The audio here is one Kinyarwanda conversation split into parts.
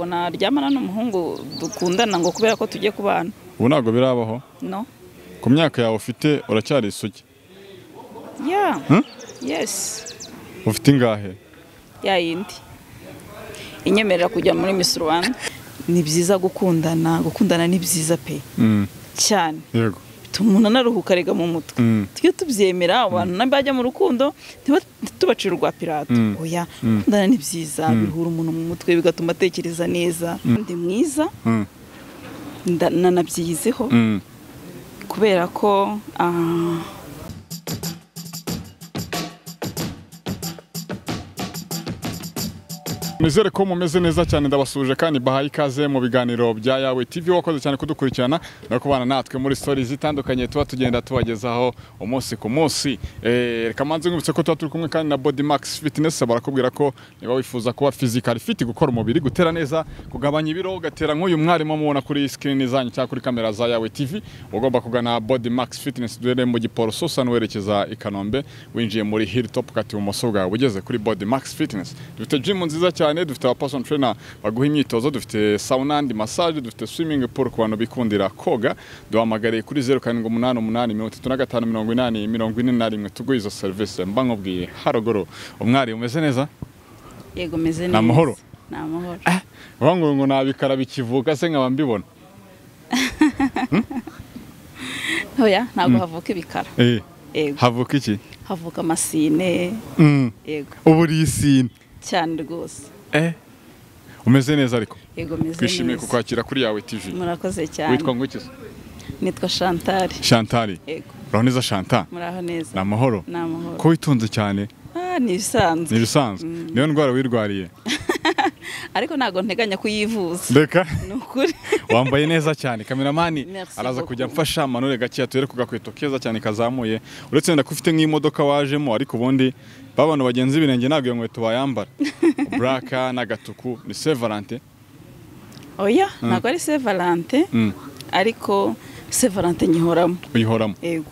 Naryamana n'umuhungu dukundana ngo kubera ko tugiye kubana. Ubu ntago birabaho? No. Ku myaka yawe ufite uracyari isugi? Yeah. Yes. Ufite ingahe? Ya yindi. Inyemerera kujya muri Miss Rwanda. Ni byiza gukundana ni byiza pe. Cyane. Yego. Umuntu naruhuka rega mu mutwe. Tujye tubyemera abantu nabajya mu rukundo tubacira urwa pirate. Oya, gukundana ni byiza biruhura umuntu mu mutwe bigatuma atekereza neza. Ndi mwiza. Nanabyiyizeho. Kubera ko Nizere ko mumeze neza cyane ndabasuje kandi bahaye ikaze mu biganiro bya Yawe TV wakoze cyane kudukurikirana no kubana natwe muri stories zitandukanye tuba tugenda tubagezaho umunsi ku munsi. Reka manze ngubitse ko tuba turi kumwe kandi na Body Max Fitness barakubwira ko niba wifuza kuba physical fit gukora umubiri gutera neza kugabanya ibiro gatera nk'uyu mwarimu mubona kuri screen zanyu cyangwa kuri kamera za Yawe TV ugomba kugana Body Max Fitness duhere mu Giporoso werekeza i Kanombe winjiye muri Hilltop kati bumoso bwawe ugeze kuri Body Max Fitness. Dufite gym nziza cyane dufite aba personal trainer baguha imyitozo dufite sauna and massage dufite swimming pool ku bantu bikundira koga duhamagare kuri 0788854041 tuguha izo service mba nkubwiye harogoro umwari umeze neza yego meze neza namahoro namahoro ngo nabikara bikivuka se nkaba mbibona oya ntabwo havuka ibikara yego havuka iki havuka amasine yego uburisine cyane rwose umeze neza ariko yego meze neza twishimiye kukwakira kuri Yawe TV murakoze cyane witwa ngo iki nitwa Chantal yego uraho neza Chantal muraho neza namahoro namahoro ko witunze cyane ni bisanzwe niyo ndwara wirwariye ariko nago nteganya kuyivuza reka nukuri wambaye neza cyane kameramani araza kujya mfasha manure gake ture kugakweto keza cyane kazamuye uretse nda kufite nk'imodoka wajemo ariko ubundi babano bagenzi birenge nago iyo nkweto bayambara braka n'agatuku ni Saint Valentin oya nago ari Saint Valentin ariko Saint Valentin nyihoramo uyihoramo yego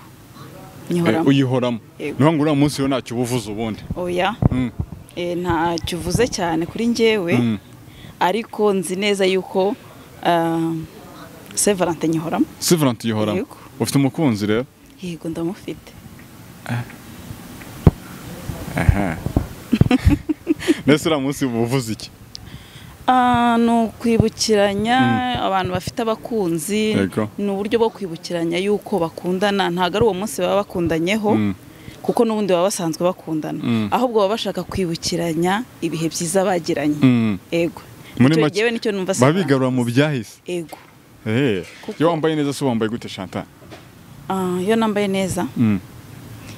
uyihoramo niho ngura munsi yo ntacyo ubuvuza ubundi oya ntacyo uvuze cyane kuri njyewe ariko nzi neza yuko Saint Valentin nyihoramo Saint Valentin nyihoramo ufite umukunzi rero yego ndamufite nese ura munsi ubuvuza iki no kwibukiranya abantu bafite abakunzi ni uburyo bwo kwibukiranya yuko bakundana ntago ari uwo munsi baba bakundanyeho kuko nubundi baba basanzwe bakundana ahubwo baba bashaka kwibukiranya ibihe byiza bagiranye yego muri make nicyo numva babigarura mu byahise yego yo wambaye neza se wambaye gute Chantal yo nambaye neza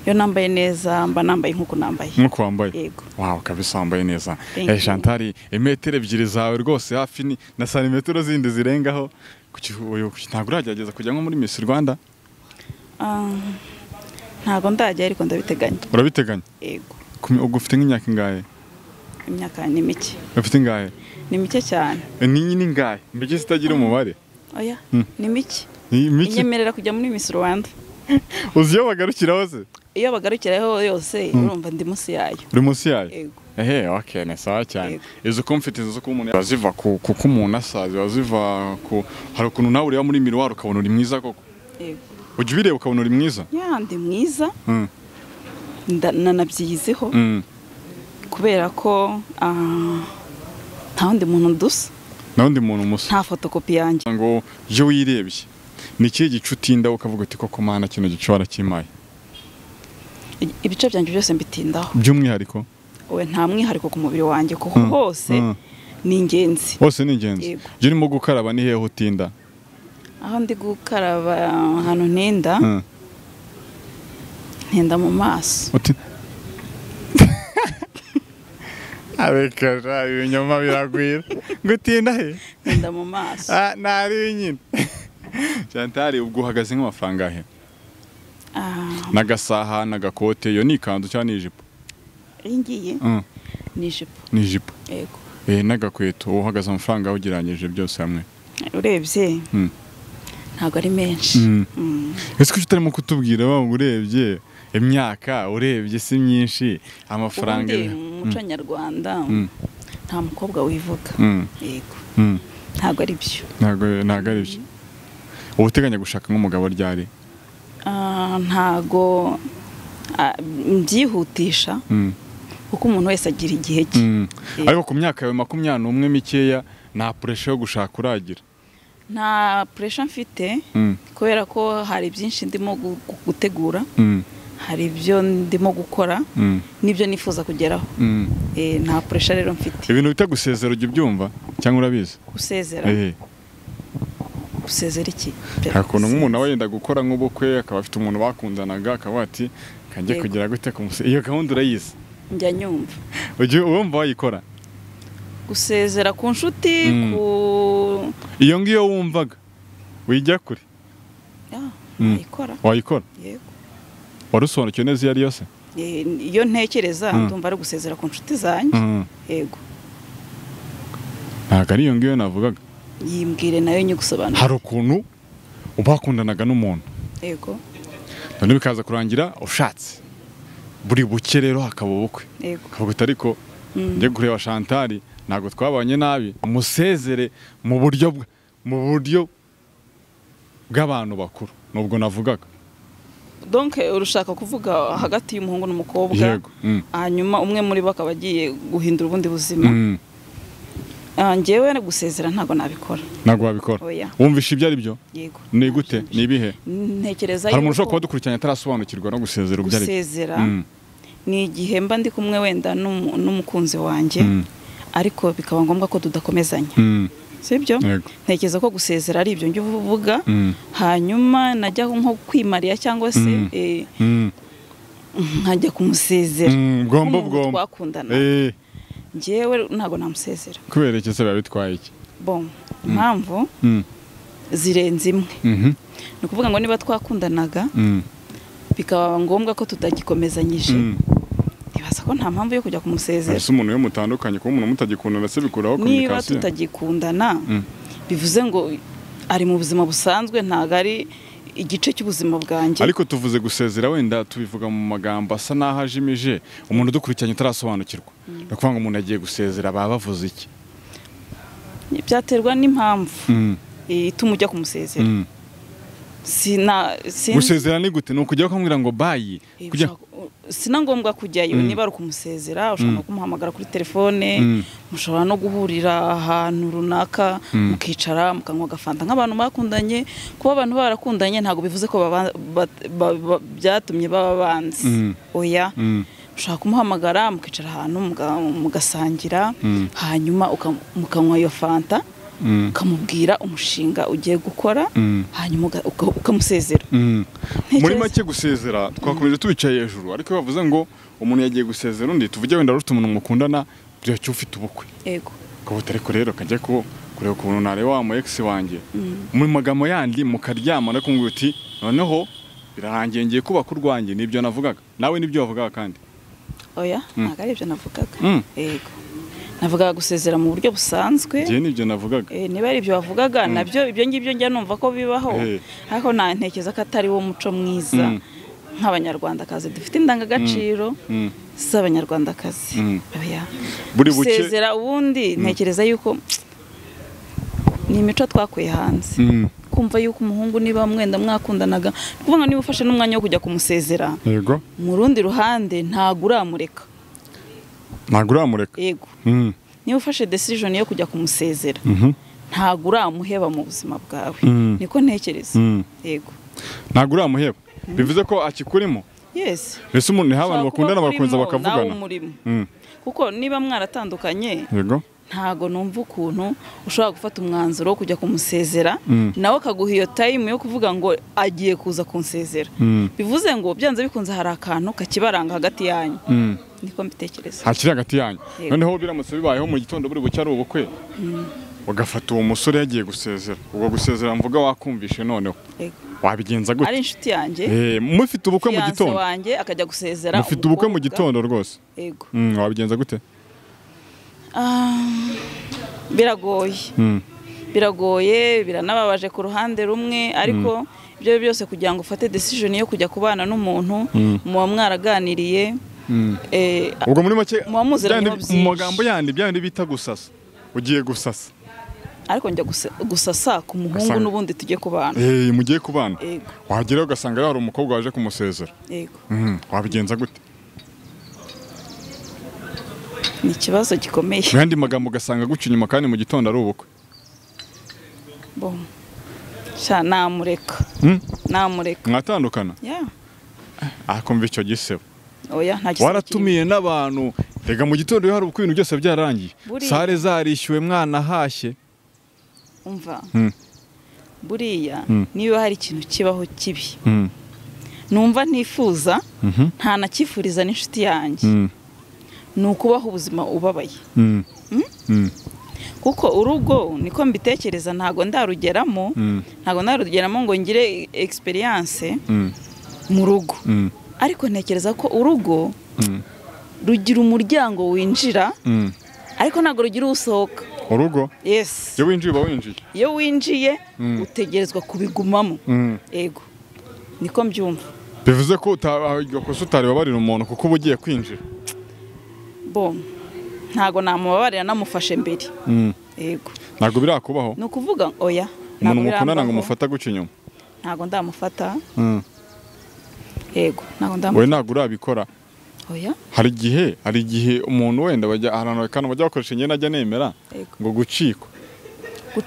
yo nambaye neza mba nambaye nkuko nambaye nkuko wambaye yego wow kabisa wambaye neza Chantal imetero ebyiri zawe rwose hafi na santimetero zindi zirengaho ntabwo uragerageza kujya nko muri Miss Rwanda ntabwo ndajya ariko ndabiteganya urabiteganya yego ugufite nk'imyaka ingahe imyaka ni mike ufite ingahe ni mike cyane ni ingahe mbege zitagira umubare oya ni mike inyemerera kujya muri Miss Rwanda uzi iyo bagarukiraho se iyo bagarukiraho yose urumva ndi munsi yayo uri munsi yayo yego okay ni sawa cyane izo confidence zo kumuntu baziva kuko umuntu asaze baziva ku hari ukuntu nawe uri muri miroir ukabona uri mwiza koko yego ujye ubireba ukabona uri mwiza ndi mwiza nanabyiyizeho kubera ko nta wundi muntu dusa nta wundi muntu musa nta fotokopi yanjye ngo iyo wirebye ni ikihe gice utinda ukavuga uti koko mana kino gice warakimaye ibice byanjye byose mbitindaho by'umwihariko we nta mwihariko ku mubiri wanjye kuko hose ni ingenzi hose ni ingenzi iyo urimo gukaraba ni hehe utinda aho ndi gukaraba ahantu ntinda mu maso abekara ibinyoma biragwira ngo utinda he ntinda mu maso ntari nyine Chantal ubwo uhagaze nk'amafaranga he n'agasaha n'agakote iyo ni ikanzu cyangwa ni ijipo iyi ngiyi ni ijipo yego n'agakweto uhagaze amafaranga ugereranyije byose hamwe urebye ntabwo ari menshi ese ko utarimo kutubwira urebye imyaka urebye si myinshi amafaranga mu muco nyarwanda nta mukobwa wivuga yego ntabwo ari byo. Ntabwo ari byo. Uba uteganya gushaka nk'umugabo ryari? Ntabwo mbyihutisha kuko umuntu wese agira igihe cye. Ariko ku myaka yawe 21 mikeya nta pressure yo gushaka uragira? Nta pressure mfite kubera ko hari byinshi ndimo gutegura, hari ibyo ndimo gukora n'ibyo nifuza kugeraho. Nta pressure rero mfite. Ibintu bita gusezera ujya ubyumva cyangwa urabizi? Gusezera? Gusezera iki? Hakuntu nk'umuntu wenda gukora nk'ubukwe akaba afite umuntu bakundanaga akaba ati kanjye kugira gute kumusezera. Iyo gahunda urayizi? Njya nyumva. Ujye wumva wayikora? Gusezera ku nshuti iyo ngiyo wumvaga wijya kure? Wayikora. Wayikora? Yego. Warusobanukiwe neza iyo ari yose? Iyo ntekereza ndumva ari gusezera ku nshuti zanjye. Yego. Ntabwo ari iyo ngiyo navugaga. Yimbwire nayo nyigusobanura. Hari ukuntu ubakundanaga n'umuntu. Yego. None bikaza kurangira ushatse. Buri buke rero hakaba ubukwe. Yego. Kavuga ariko njye kureba Chantal ntabwo twabanye nabi, umusezere mu buryo bw'abantu bakuru. Nubwo navugaga. Donc urushaka kuvuga hagati y'umuhungu n'umukobwa, hanyuma umwe muri bo akaba agiye guhindura ubundi buzima. Njyewe gusezera ntabwo nabikora. Ntabwo wabikora? Wumvisha ibyo ari byo? Yego. Ni gute? Ni ibihe? Ntekereza hari umuntu ushobora kuba dukurikiranye atarasobanukirwa no gusezera ibyo ari byo. Gusezera ni igihe mba ndi kumwe wenda n'umukunzi wanjye ariko bikaba ngombwa ko tudakomezanya. Sibyo? Ntekereza ko gusezera ari ibyo njye uvuga, hanyuma najya nko kwimarira cyangwa se nkajya kumusezera. Bwombo twakundana. Njyewe ntabwo namusezera. Kubera iki se biba bitwaye iki? Bon, impamvu zirenze imwe. Ni ukuvuga ngo niba twakundanaga bikaba ngombwa ko tutagikomezanyije, nibaza ko nta mpamvu yo kujya kumusezera. Ese umuntu yo mutandukanye ko umuntu mutagikundana se bikuraho communication? Niba tutagikundana bivuze ngo ari mu buzima busanzwe, ntago ari igice cy'ubuzima bwanjye. Ariko tuvuze gusezera wenda tubivuga mu magambo asa naho ajimije, umuntu dukurikiranye utarasobanukirwa. No kuvuga ngo umuntu agiye gusezera baba bavuze iki? Byaterwa n'impamvu ituma ujya kumusezera. Gusezera ni gute? Ni ukujya ukamubwira ngo bayi? Sina ngombwa kujyayo. Niba ari kumusezera ushobora kumuhamagara kuri telefone, mushobora no guhurira ahantu runaka mukicara mukanywa agafanta nk'abantu bakundanye. Kuba abantu barakundanye ntabwo bivuze ko byatumye baba banzi. Oya. Ushaka kumuhamagara mukicara ahantu mugasangira, hanyuma mukanywa iyo fanta, ukamubwira umushinga ugiye gukora, hanyuma ukamusezera. Muri make gusezera twakomeje tubicaye hejuru, ariko bavuze ngo umuntu yagiye gusezera undi, tuvuge wenda rufite umuntu mukundana byo cyo ufite ubukwe. Yego. Kabuta ariko rero kajya kureba ukuntu nareba wa mu ex wanjye. Muri magambo yandi mukaryama no kumubwira uti noneho birarangiye ngiye kubaka urwanjye. Nibyo navugaga. Nawe nibyo wavugaga kandi? Oya, ntabwo ari ibyo navugaga. Yego. Navugaga gusezera mu buryo busanzwe. Je nibyo navugaga. Niba ari ibyo wavugaga nabyo ibyo ngibyo njya numva ko bibaho. Ariko ntekereza ko atari wo muco mwiza nk'abanyarwandakazi dufite indangagaciro z'abanyarwandakazi. Oya. Gusezera ubundi ntekereza yuko ni imico twakuye hanze. Kumva yuko umuhungu niba mwenda mwakundanaga, kuvuga niba ufashe n'umwanya wo kujya kumusezera. Yego. Mu rundi ruhande ntago uramureka. Ntago uramureka? Yego. Niba ufashe decision yo kujya kumusezera, ntago uramuheba mu buzima bwawe. Niko ntekereza. Yego. Ntago uramuheba. Bivuze ko akikurimo? Yes. Ese umuntu ni abantu bakundana bakunza bakavugana. Kuko niba mwaratandukanye, yego, ntago numva ukuntu ushobora gufata umwanzuro wo kujya kumusezera nawe akaguha iyo time yo kuvuga ngo agiye kuza kunsezera. Bivuze ngo byanze bikunze hari akantu kakibaranga hagati yanyu. Niko mbitekereza. Hakiri hagati yanyu. Noneho biramutse bibayeho mu gitondo buri bucyari ubukwe, bagafata uwo musore yagiye gusezera, ubwo gusezera mvuga wakumvishe noneho. Wabigenza gute? Ari inshuti yanjye. Mufite ubukwe mu gitondo. Fiance wanjye akajya gusezera. Mufite ubukwe mu gitondo rwose. Yego. Wabigenza gute? Biragoye. Biragoye, biranababaje ku ruhande rumwe, ariko ibyo byose kugira ngo ufate decision yo kujya kubana n'umuntu muba mwaraganiriye. Ubwo muri make mu magambo yandi byandi bita gusasa. Ugiye gusasa. ariko njya gusasa ku muhungu n'ubundi tujye kubana. Mugiye kubana. Wageraho ugasanga hari umukobwa waje kumusezera. Yego. Wabigenza gute? Ni ikibazo gikomeye. Kandi magambo ugasanga guca inyuma kandi mu gitondo ari ubukwe. Bon. Namureka. Namureka. Mwatandukana? Yeah. Akumva icyo gisebo. Oya nta gisebo. Waratumiye n'abantu. Rega mu gitondo hari ubukwe ibintu byose byarangiye. Sare zarishyuwe mwana hashye. Umva. Buriya niba hari ikintu kibaho kibi. Numva ntifuza nta nakifuriza n'inshuti yanjye. Ni ukubaho ubuzima ubabaye. Kuko urugo niko mbitekereza ntago ndarugeramo ngo ngire experience mu rugo. Ariko ntekereza ko urugo rugira umuryango winjira ariko ntago rugira usohoka. Urugo? Yes. Iyo winjiye winjiye. Iyo winjiye utegerezwa kubigumamo. Yego. Niko mbyumva. Bivuze ko utarebabarira umuntu kuko uba ugiye kwinjira. Bon. Ntago namubabarira namufashe mbere. Yego. Ntago birakubaho. No kuvuga oya. Umuntu mukundana ngo mufata guca inyuma. Ntago ndamufata. Yego. Ntago ndamufata. We ntago urabikora. Oya. Hari igihe umuntu wenda bajya ahantu kandi bajya bakoresha nyene ajya nemera ngo gucikwa.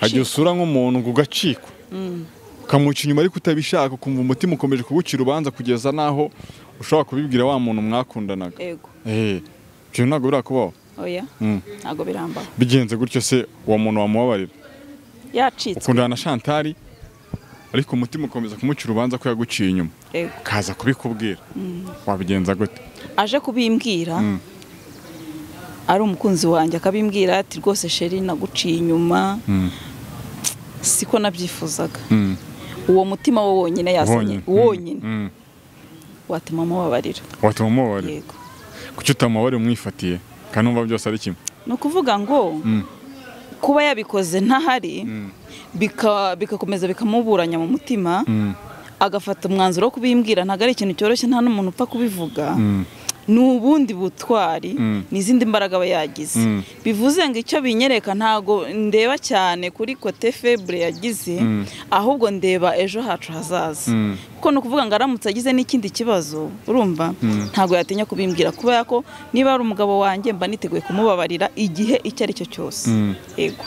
Ajya usura nk'umuntu ngo gacikwa. Ukamuca inyuma ariko utabishaka kumva umutima ukomeje kugucira ubanza kugeza naho ushobora kubibwira wa muntu mwakundanaga. Yego. Cyo ntago birakubaho. Oya. Ntago biramba. Bigenze gutyo se uwo muntu wamubabarira. Yacitswe. Ukundana na Chantal ariko umutima ukomeza kumucira ubanza ko yaguciye inyuma. Kaza kubikubwira. Wabigenza gute? Aje kubimbwira. Ari umukunzi wanjye akabimbwira ati rwose sheri naguciye inyuma. Siko nabyifuzaga. Uwo mutima wo wonyine yazanye. Wonyine. Watuma mubabarira. Watuma mubabarira. Yego. Kuki utamubabarira umwifatiye kandi umva byose ari kimwe. No kuvuga ngo kuba yabikoze ntahari bikakomeza bikamuburanya mu mutima agafata umwanzuro wo kubimbwira ntago ari ikintu cyoroshye nta n'umuntu upfa kubivuga. Nubundi butwari n'izindi mbaraga aba yagize. Bivuze ngo icyo binyereka ntago ndeba cyane kuri kote faible yagize ahubwo ndeba ejo hacu hazaza. Kuko no kuvuga ngo aramutse agize n'ikindi kibazo urumva ntago yatinya kubimbwira kuba ko niba ari umugabo wanjye mba niteguye kumubabarira igihe icyo ari cyo cyose. Yego.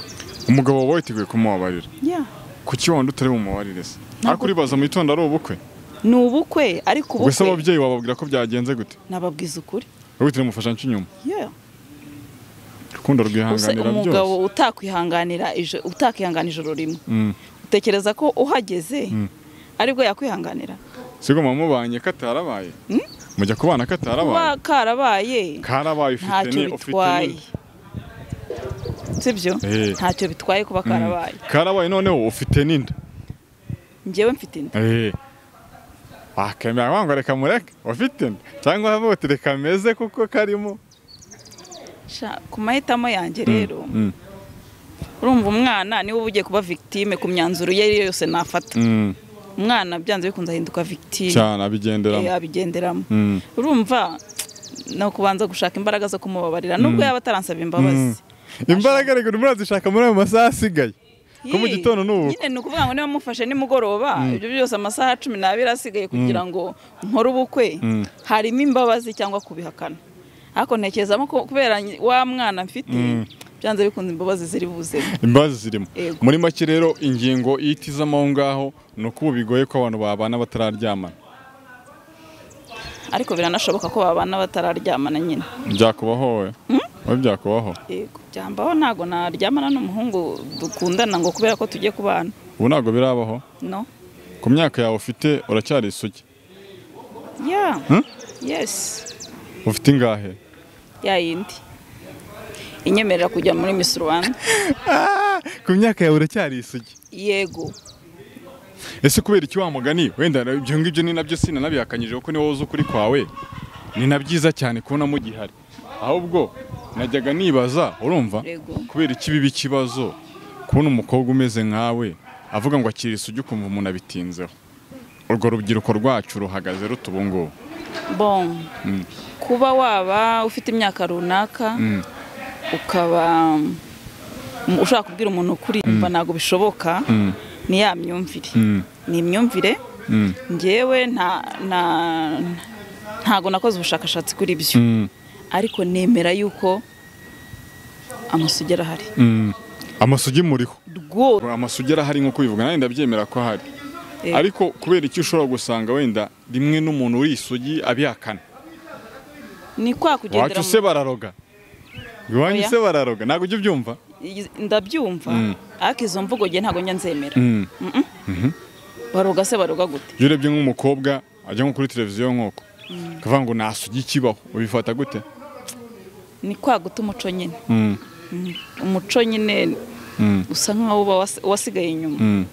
Umugabo wawe yiteguye kumubabarira? Yeah. Kuki wandi utari bumubabarire se? Akuribaza mu gitondo ari ubukwe? Ni ubukwe ariko ubukwe. Gusa ababyeyi wababwira ko byagenze gute? Nababwiza ukuri. Wowe mufasha n'inyuma. Yeah. Rukundo rwihanganira byose. Umugabo utakwihanganira ijoro rimwe. Utekereza ko uhageze aribwo yakwihanganira? Sigo mamubanye katarabaye. Mujya kubana katarabaye. Karabaye ufite ni. Sibyo? Ntacyo bitwaye kuba karabaye. Karabaye noneho ufite ninda. Njyewe mfite inda. Akemera wango reka mureke ufite inda cyangwa habote reka meze kuko karimo. Ku mahitamo yanjye rero urumva umwana niwe ugiye kuba victime ku myanzuro ye yose nafata. Umwana byanze bikunze ahinduka victime cyane abigenderamo. Urumva no kubanza gushaka imbaraga zo kumubabarira nubwo yaba ataransaba imbabazi. Imbaraga rego murazishaka muri ayo masaha asigaye. Ko mu gitondo n'ubu. Nyine no kuvuga ngo niba mufashe nimugoroba ibyo byose amasaha 12 asigaye kugira ngo nkore ubukwe harimo imbabazi cyangwa kubihakana. Ariko ntekerezamo ko kubera wa mwana mfite byanze bikunze imbabazi ziri buze. Imbabazi zirimo. Muri make rero ingingo itizamo ngaho no kuba bigoye ko abantu babana batararyamana. Ariko biranashoboka ko babana batararyamana nyine. Byakubaho we? Byakubaho? Yego, byambaho ntago naryamana n'umuhungu dukundana ngo kubera ko tugiye kubana. Ubu ntago birabaho? No. Ku myaka yawe ufite uracyari isugi? Yeah. Yes. Ufite ingahe? Ya yindi. Inyemerera kujya muri Miss Rwanda. Ku myaka yawe uracyari isugi? Yego. Ese kubera iki wa mugani wenda ibyo ngibyo ni nabyo sina nabihakanyije kuko ni wowe uzi ukuri kwawe. Ni nabyiza cyane kubona mu gihari. Ahubwo najyaga nibaza urumva kubera iki bibi kibazo kubona umukobwa umeze nkawe avuga ngo akiri isugi ukumva umuntu abitinzeho. Urwo rubyiruko rwacu ruhagaze rutubungo. Bon. Kuba waba ufite imyaka runaka ukaba ushaka kubwira umuntu ukuri mba ntago bishoboka ni ya myumvire ni imyumvire ngewe ntago nakoze ubushakashatsi kuri byo ariko nemera yuko amasugi arahari amasugi muriho amasugi arahari nk'uko bivuga nanjye ndabyemera ko ahari ariko kubera icyo ushobora gusanga wenda rimwe n'umuntu uri isugi abihakana ni kwa kugendera wacu se bararoga iwanyu se bararoga ntabwo ujya ubyumva ndabyumva ariko izo mvugo nge ntabwo njya nzemera baroga se baroga gute iyo urebye nk'umukobwa ajya nko kuri televiziyo nk'uko akavuga ngo nta sugi kibaho ubifata gute ni kwa guta umuco nyine umuco nyine usa nkaho uba wasigaye inyuma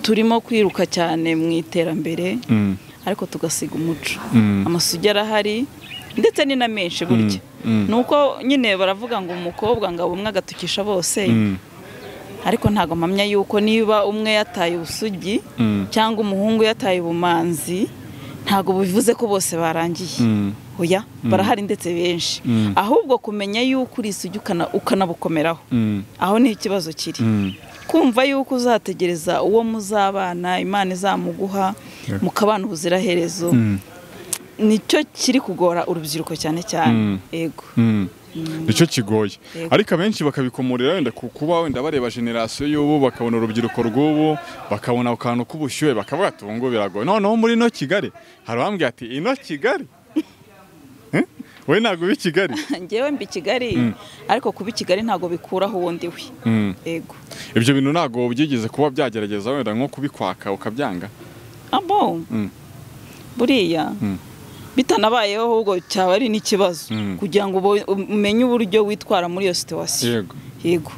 turimo kwiruka cyane mu iterambere ariko tugasiga umuco amasugi arahari ndetse ni na menshi burya nuko nyine baravuga ngo umukobwa ngo umwe agatukisha bose ariko ntago mpamya yuko niba umwe yataye ubusugi cyangwa umuhungu yataye ubumanzi ntago bivuze ko bose barangiye oya barahari ndetse benshi ahubwo kumenya yuko uri isugi ukanabukomeraho aho ni ikibazo kiri kumva yuko uzategereza uwo muzabana Imana izamuguha mukabana ubuziraherezo nicyo kiri kugora urubyiruko cyane cyane yego nicyo kigoye ariko abenshi bakabikomorera wenda kuba wenda bareba generasiyo y'ubu bakabona urubyiruko rw'ubu bakabona akantu k'ubushyuhe bakavuga ati ubu ngubu biragoye noneho muri ino Kigali hari uwambwiye ati ino Kigali we ntabwo uba i Kigali ngewe mbi Kigali ariko kuba i Kigali ntabwo bikuraho uwundi we yego ibyo bintu ntabwo byigeze kuba byagerageza wenda nko kubikwaka ukabyanga abo buriya bitanabayeho ahubwo cyaba ari n'ikibazo kugira ngo umenye uburyo witwara muri iyo situation yego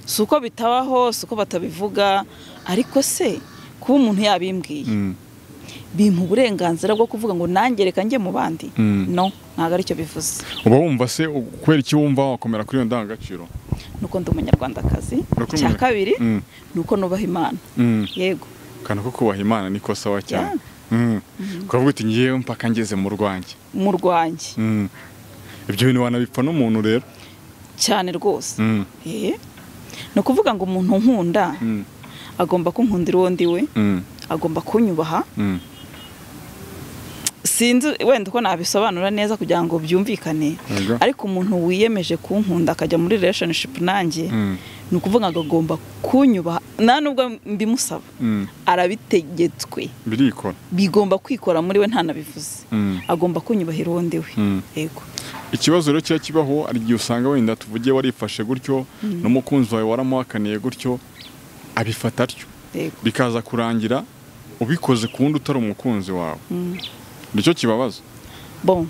si uko bitabaho si uko batabivuga ariko se kuba umuntu yabimbwiye bimpa uburenganzira bwo kuvuga ngo nanjye reka njye mu bandi no ntabwo aricyo bivuze uba wumva se kubera iki wumva wakomera kuri iyo ndangagaciro nuko ndi umunyarwandakazi cya kabiri nuko nubaha Imana yego kana ko kubaha Imana niko sawa cyane ukavuga uti ngewe mpaka ngeze mu rwanjye ibyo bintu wanabipfa n'umuntu rero cyane rwose ni ukuvuga ngo umuntu nkunda agomba kunkundira uwo ndi we agomba kunyubaha sinzi wenda uko nabisobanura neza kugira ngo byumvikane ariko umuntu wiyemeje kunkunda akajya muri relationship nanjye ni ukuvuga ngo agomba kunyubaha nta nubwo mbimusaba arabitegetswe birikora bigomba kwikora muri we ntanabivuze agomba kunyubahira uwo ndi we yego ikibazo rero kiba kibaho ari igihe usanga wenda tuvugiye warifashe gutyo n'umukunzi wawe waramuhakaniye gutyo abifata atyo bikaza kurangira ubikoze ku wundi utari umukunzi wawe nicyo kibabaza bon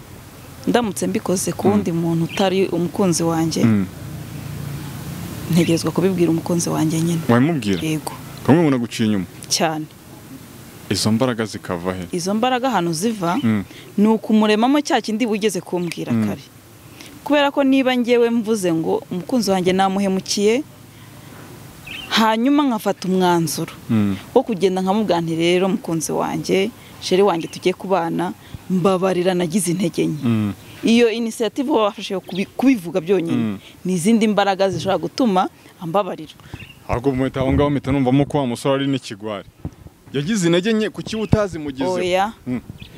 ndamutse mbikoze ku wundi muntu utari umukunzi wanjye ntegerezwa kubibwira umukunzi wanjye nyine wamubwira yego kamwe umuntu aguciye inyuma cyane izo mbaraga zikava he izo mbaraga hano ziva ni ukumuremamo cya kindi wigeze kumbwira kare kubera ko niba ngewe mvuze ngo umukunzi wanjye namuhemukiye hanyuma nkafata umwanzuro wo kugenda nkamubwira rero mukunzi wanjye sheri wanjye tugiye kubana mbabarira nagize intege nke iyo initiative wafashe kubivuga byonyine ni izindi mbaraga zishobora gutuma ambabarira ahubwo mwita aho ngaho mpita numva ko wa musore ari n'ikigwari yagize intege nke kuki utazimugize oya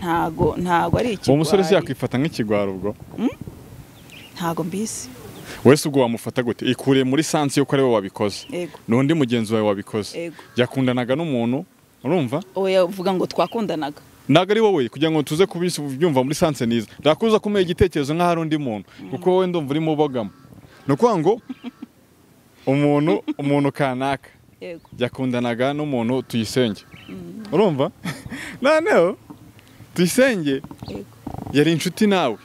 ntago ari ikigwari uwo musore se yakwifata nk'ikigwari ubwo ntago mbizi wese ubwo wamufata gute ikure muri sansi yuko ari we wabikoze n'undi mugenzi wawe wabikoze yakundanaga n'umuntu urumva oya uvuga ngo twakundanaga ntago ari wowe kugira ngo tuze kubyumva muri sanse niza ndakuza kumenya igitekerezo nk'aho ari undi muntu kuko wowe ndumva urimo ubogamo ni ukuvuga ngo umuntu kanaka yakundanaga n'umuntu Tuyisenge urumva noneho Tuyisenge yari inshuti nawe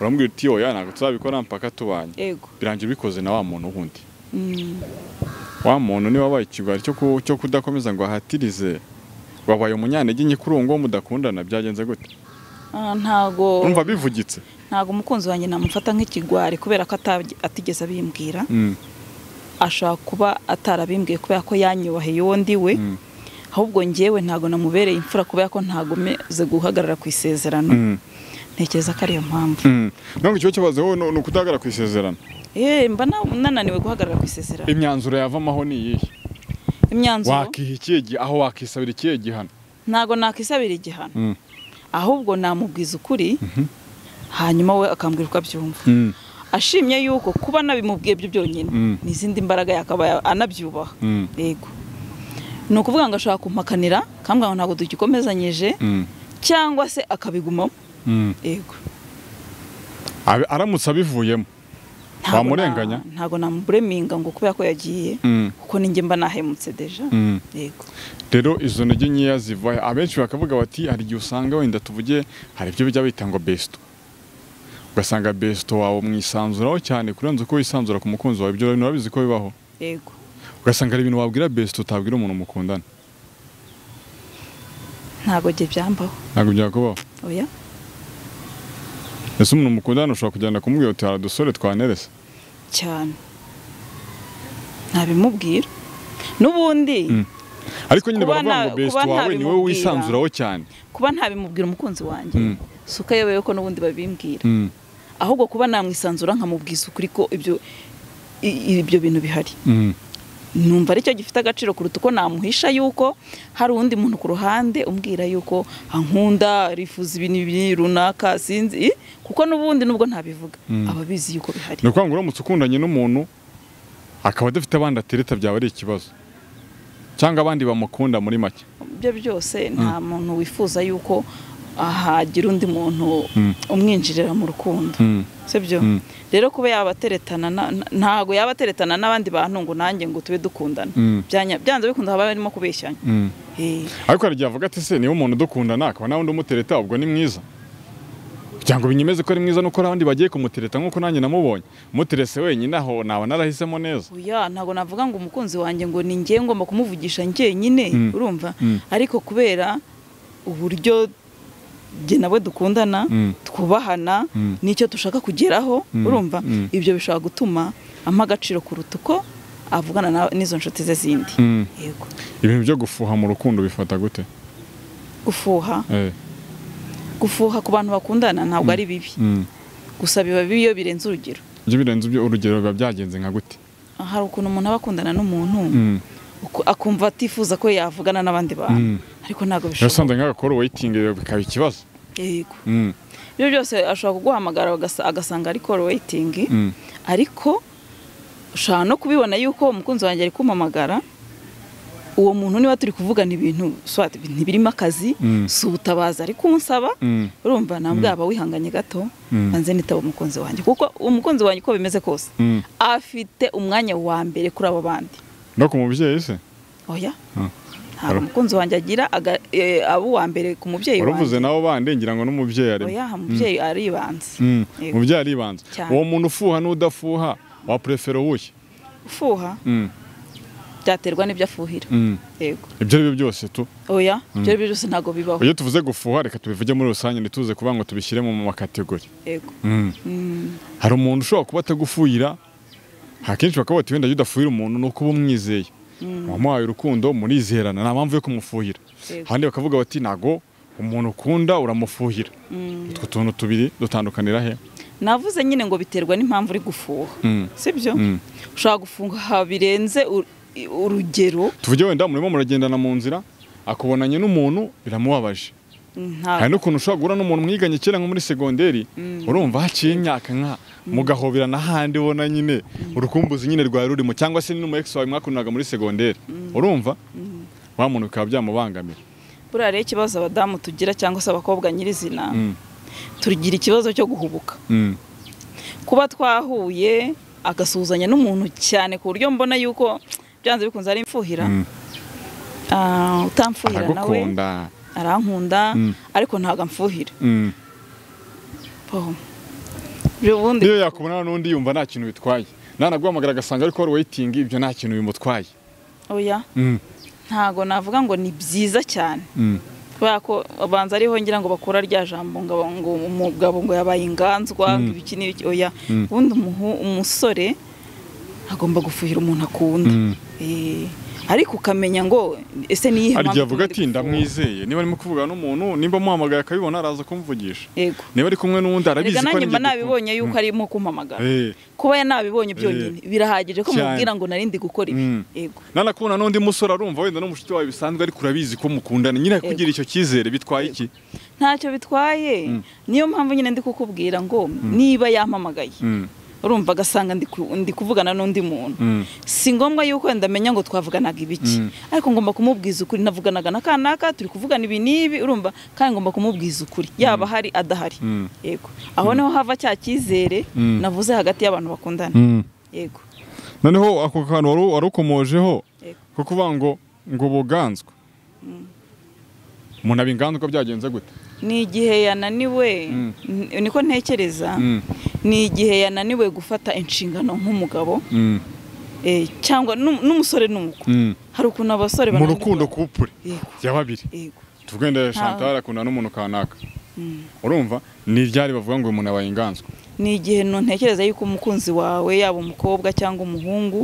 urambwira uti oya ntabwo tuzabikora mpaka tubanye birangira bikoze na wa muntu wundi wa muntu niwe wabaye ikigwari cyo kudakomeza ngo ahatirize wabaye umunyantege nke kuri uwo ngo mudakundana byagenze gute ntago urumva bivugitse ntago umukunzi wanjye namufata nk'ikigwari kubera ko atigeze abimbwira ashobora kuba atarabimbwiye kubera ko yanyubahiye uwo ndi we ahubwo ngewe ntago namubereye imfura kubera ko ntago meze guhagarara ku isezerano ntekereza ko ariyo mpamvu ntabwo ikibazo cyabaze wowe ni ukutahagarara ku isezerano mba nananiwe guhagarara ku isezerano. Imyanzuro yavamaho ni iyihe? Imyanzuro wakiha ikihe aho wakisabira ikihe gihano? Ntago nakisabira igihano, ahubwo namubwiza ukuri hanyuma we akambwira uko abyumva. Ashimye yuko kuba nabimubwiye byo byonyine n'izindi mbaraga yakaba anabyubaha. Yego, ni ukuvuga ngo ashaka kumpakanira kambwa ngo ntago dugikomezanyije cyangwa se akabigumamo. Yego, aramutse abivuyemo wamurenganya? Ntago namubureminga ngo kubera ko yagiye, kuko ninjye mba nahemutse deja. Yego, rero izo ntege nkeya ziva abenshi bakavuga bati hari igihe usanga wenda tuvuge hari ibyo bijya bita ngo besto, ugasanga besto wawe mwisanzuraho cyane kurenza uko wisanzura ku mukunzi wawe. Ibyo bintu urabizi ko bibaho? Yego, ugasanga ari ibintu wabwira besto utabwira umuntu mukundana. ntago jye byambaho. Ntabwo byakubaho? Oya. Ese umuntu mukundana ushobora kugenda kumubwira uti hari udusore twanerese cyane? Ntabimubwira n'ubundi. Ariko nyine baravuga ngo besto wawe niwe wisanzuraho cyane. Kuba ntabimubwira umukunzi wanjye suka yewe ko n'ubundi babimbwira, ahubwo kuba namwisanzura nkamubwiza ukuri ko ibyo bintu bihari. Numva aricyo gifite agaciro kuruta uko namuhisha yuko hari undi muntu ku ruhande umbwira yuko ankunda, arifuza ibintu runaka sinzi, kuko n'ubundi nubwo ntabivuga ababizi yuko bihari. Ni ukuvuga ngo uramutse ukundanye n'umuntu akaba adafite abandi atereta byaba ari ikibazo, cyangwa abandi bamukunda muri make? Ibyo byose nta muntu wifuza yuko hagira undi muntu umwinjirira mu rukundo, sibyo? Rero kuba yabateretana ntago yabateretana n'abandi bantu ngo nanjye ngo tube dukundana, byanze bikunda haba barimo kubeshyanya. Ariko hari igihe avuga ati se niba umuntu dukundana akaba nawe undi umutereta ubwo ni mwiza, kugira ngo binyemeze ko ari mwiza nuko abandi bagiye kumutereta nk'uko nanjye namubonye muterese wenyine aho naba narahisemo neza. Oya, ntago navuga ngo umukunzi wanjye ngo ni ngiye ngomba kumuvugisha njyenyine, urumva? Ariko kubera uburyo jye nawe dukundana, twubahana, nicyo dushaka kugeraho, urumva? Ibyo bishobora gutuma ampa agaciro kuruta uko avugana n'izo nshuti ze zindi. Yego. Ibintu byo gufuha mu rukundo bifata gute? Gufuha? Gufuha ku bantu bakundana ntabwo ari bibi, gusa biba bibi iyo birenze urugero. Ibyo birenze urugero biba byagenze nka gute? Hari ukuntu umuntu aba akundana n'umuntu akumva atifuza ko yavugana n'abandi bantu, ariko ntabwo bishoboka. Yasanze nk'agakora waiting bikaba ikibazo. Yego, ibyo byose ashobora kuguhamagara agasanga ari call waiting, ariko ushobora no kubibona yuko umukunzi wanjye ari kumpamagara, uwo muntu niba turi kuvugana ibintu swati ntibirimo akazi, si ubutabaza ari kunsaba, urumva? Ntabwo aba wihanganye gato, banze nitaba umukunzi wanjye, kuko umukunzi wanjye uko bimeze kose afite umwanya wa mbere kuri abo bandi. No ku mubyeyi se? Oya, ntabwo umukunzi wanjye agira abo wa mbere ku mubyeyi wanjye. Uravuze nabo bande ngira ngo n'umubyeyi arimo. Oya, umubyeyi aribanza. Umubyeyi aribanza. Uwo muntu ufuha n'udafuha wa prefero wushye? Ufuha byaterwa n'ibyo afuhira. Yego, ibyo ari byo byose tu? Oya, ibyo ari byo byose ntago bibaho. Iyo tuvuze gufuha reka tubivuge muri rusange ntituze kuvuga ngo tubishyire mu makategori. Yego. Hari umuntu ushobora kuba atagufuhira, akenshi bakaba bati wenda udafuhira umuntu nuko uba umwizeye, wamuhaye urukundo murizerana, nta mpamvu yo kumufuhira. Handi bakavuga bati nago umuntu ukunda uramufuhira. Utwo tuntu tubiri dutandukanira he? Navuze nyine ngo biterwa n'impamvu uri gufuha, sibyo? Ushaka gufunga birenze urugero. Tuvuge wenda murimo muragendana mu nzira akubonanye n'umuntu biramubabaje, hari n'ukuntu ushobora guhura n'umuntu mwiganye kera nko muri segonderi, urumva haciye imyaka nka mugahobera n'ahandi ubona nyine urukumbuzi nyine rwari rurimo, cyangwa se n'umu ex wawe mwakundaga muri segonderi, urumva? Wa muntu bikaba byamubangamira. Buriya rero ikibazo abadamu tugira cyangwa se abakobwa nyirizina, tugira ikibazo cyo guhubuka. Kuba twahuye agasuhuzanya n'umuntu cyane ku buryo mbona yuko byanze bikunze ari imfuhira, utamfuhira nawe arankunda, ariko ntago amfuhira. Iyo yakubona n'undi yumva nta kintu bitwaye, nanaguhamagara agasanga ari call waiting, ibyo nta kintu bimutwaye. Oya, ntago navuga ngo ni byiza cyane, kubera ko abanza ariho ngira ngo bakura rya jambo ngo umugabo ngo yabaye inganzwa ibiki n'ibiki. Oya, ubundi umusore agomba gufuhira umuntu akunda. ariko ukamenya ngo ese niyihe mpamvu avuga ati ndamwizeye niba arimo kuvuga n'umuntu nimba muhamagaye akabibona araza kumvugisha niba ari kumwe n'undi arabizi ko nanjye mba nabibonye yuko arimo kumpamagara kuba yanabibonye byonyine birahagije ko mubwira ngo narindi gukora ibi nanakubona n'undi musore arumva wenda n'umushiki wawe bisanzwe ariko urabizi ko mukundana nyine kugira icyo cyizere bitwaye iki ntacyo bitwaye niyo mpamvu nyine ndi kukubwira ngo niba yampamagaye urumva agasanga ndi kuvugana n'undi muntu si ngombwa yuko ndamenya ngo twavuganaga ibiki ariko ngomba kumubwiza ukuri navuganaga na kanaka turi kuvugana ibi nibi urumva kandi ngomba kumubwiza ukuri yaba hari adahari yego aho niho hava cya cyizere navuze hagati y'abantu bakundana yego noneho ako kantu warukomojeho ko kuvuga ngo buganzwa umuntu abinganzwa byagenze gute ni igihe yananiwe niko ntekereza ni igihe yananiwe gufata inshingano nk'umugabo cyangwa n'umusore n'umukwe hari ukuntu abasore mu rukundo couple ya babiri tugenda Chantal akunda n'umuntu kanaka urumva ni ryari bavuga ngo umuntu abayinganzwa ni igihe ntekereza yuko umukunzi wawe yaba umukobwa cyangwa umuhungu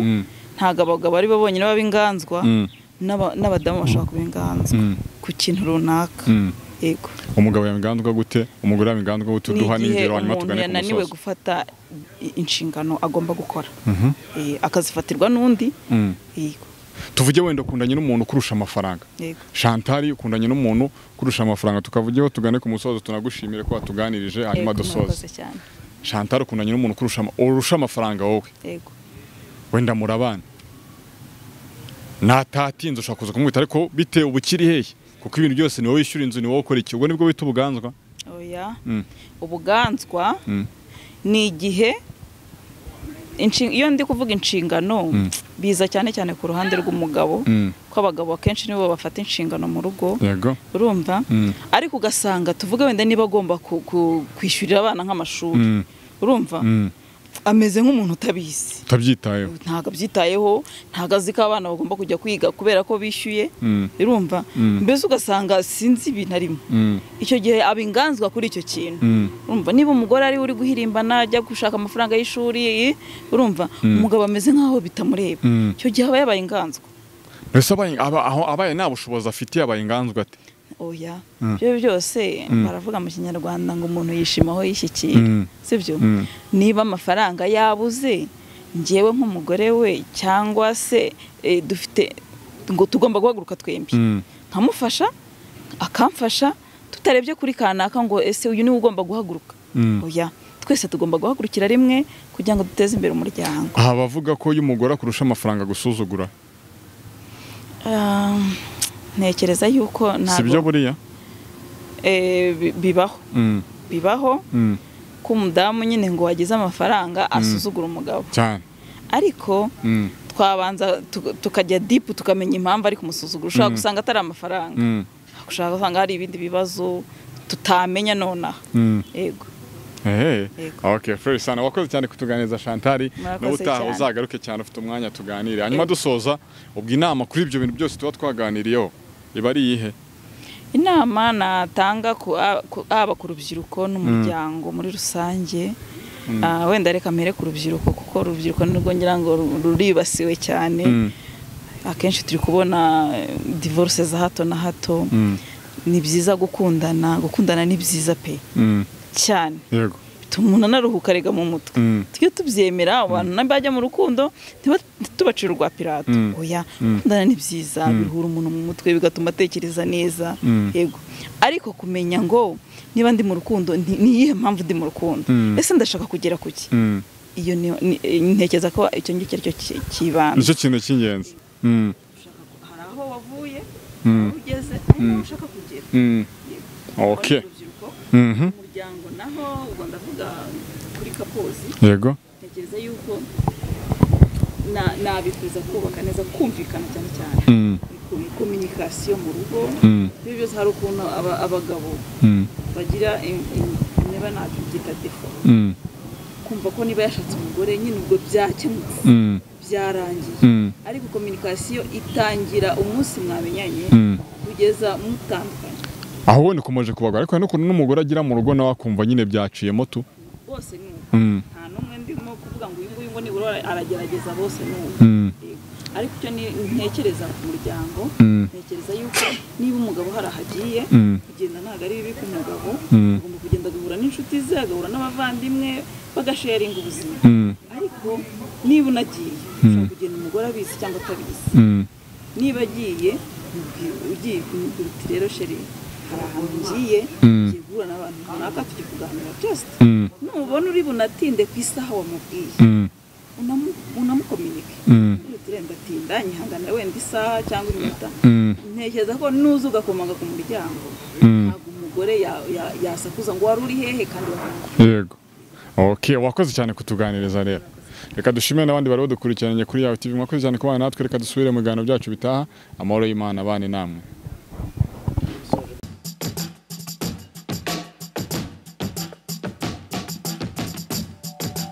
ntago abagabo ari bo bonyine babinganzwa n'abadamu bashaka kubinganzwa ku kintu runaka yego umugabo yabinganzwa gute umugore yabinganzwa gute duha n'ingero hanyuma tugane ku musozi yananiwe gufata inshingano agomba gukora akazifatirwa n'undi yego tuvuge wenda ukundanye n'umuntu kurusha amafaranga Chantal ukundanye n'umuntu kurusha amafaranga tukavugeho tugane ku musozi tunagushimire ko watuganirije hanyuma dusoze Chantal ukundanye n'umuntu urusha amafaranga wowe yego wenda murabana natatinze ushaka kuza kumwita ariko bite ubukiri hehe kuko ibintu byose ni wowe wishyura inzu ni wowe ukora iki ubwo nibwo bita ubuganzwa oya ubuganzwa ni igihe iyo ndi kuvuga inshingano biza cyane cyane ku ruhande rw'umugabo ko abagabo akenshi nibo bafata inshingano mu rugo urumva ariko ugasanga tuvuge wenda niba agomba kwishyurira abana nk'amashuri urumva ameze nk'umuntu utabizi utabyitayeho ntago abyitayeho ntago azi ko abana bagomba kujya kwiga kubera ko bishyuye urumva mbese ugasanga sinzi ibintu arimo icyo gihe abinganzwa kuri icyo kintu urumva niba umugore ari uri guhirimbana ajya gushaka amafaranga y'ishuri urumva umugabo ameze nk'aho bitamureba icyo gihe aba yabaye inganzwa mbese abaye nta bushobozi afitiye abaye inganzwa ate oya byo byose baravuga mu kinyarwanda ngo umuntu yishima aho yishyikiye sibyo niba amafaranga yabuze ngewe nk'umugore we cyangwa se dufite ngo tugomba guhaguruka twembi nkamufasha akamfasha tutarebye kuri kanaka ngo ese uyu niwe ugomba guhaguruka oya twese tugomba guhagurukira rimwe kugira ngo duteze imbere umuryango aha bavuga ko iyo umugore akurusha amafaranga gusuzugura ntekereza yuko ntabwo si byo buriya bibaho ko umudamu nyine ngo wagize amafaranga asuzugura umugabo cyane ariko twabanza tukajya dipu tukamenya impamvu ari kumusuzugura ushobora gusanga atari amafaranga ushobora gusanga hari ibindi bibazo tutamenya nonaha yego okay Frere sana wakoze cyane kutuganiriza Chantal n'ubutaha uzagaruke cyane ufite umwanya tuganire hanyuma dusoza ubwo inama kuri ibyo bintu byose tuba twaganiriyeho iba ari iyihe inama natanga aba ku rubyiruko n'umuryango muri rusange wenda reka mpere ku rubyiruko kuko urubyiruko nirwo ngira ngo ruribasiwe cyane akenshi turi kubona divorce za hato na hato ni byiza gukundana ni byiza pe cyane yego umuntu anaruhuka rega mu mutwe tujye tubyemera abantu bajya mu rukundo tubacira urwa pirato oya gukundana ni byiza biruhura umuntu mu mutwe bigatuma atekereza neza yego ariko kumenya ngo niba ndi mu rukundo ni iyihe mpamvu ndi mu rukundo ese ndashaka kugera kuki iyo ntekereza ko icyo ngicyo ari cyo kibanza nicyo kintu cy'ingenzi hari aho wavuye ugeze aho ushaka kugera okay umuryango naho ubwo ndavuga kuri kapozi yego ntekereza yuko nabifuza kubaka neza kumvikana cyane cyane communication mu rugo ibyo byose hari ukuntu abagabo bagira niba nabyita defo kumva ko niba yashatse umugore nyine ubwo byakemutse byarangiye ariko communication itangira umunsi mwamenyanye kugeza mutandukanye aho wenda ukomeje kubagwa ariko n'ukuntu n'umugore agira mu rugo nawe akumva nyine byaciyemo tu bose nta n'umwe ndimo kuvuga ngo uyu nguyu ngo nibura aragerageza bose n'ubu ariko icyo ntekereza ku muryango ntekereza yuko niba umugabo hari ahagiye kugenda ntabwo ari bibi ku mugabo agomba kugenda agahura n'inshuti ze agahura n'abavandimwe bagasharinga ubuzima ariko niba unagiye ushobora kugenda umugore abizi cyangwa atabizi niba agiye ugiye kumubwira uti rero sheri hari ahantu ngiye ugiye guhura n'abantu runaka tugiye kuganira just nubona uri bunatinde ku isaha wamubwiye unamukominike turenda tinda nyihangana wenda isaha cyangwa iminota ntekereza ko nuza ugakomanga ku muryango ntabwo umugore yasakuza ngo wari uri hehe kandi yego okay wakoze cyane kutuganiriza rero reka dushimire n'abandi bari badukurikiranye kuri Yawe TV mwakoze cyane kubana natwe reka dusubire mu biganiro byacu bitaha amahoro y'Imana abane namwe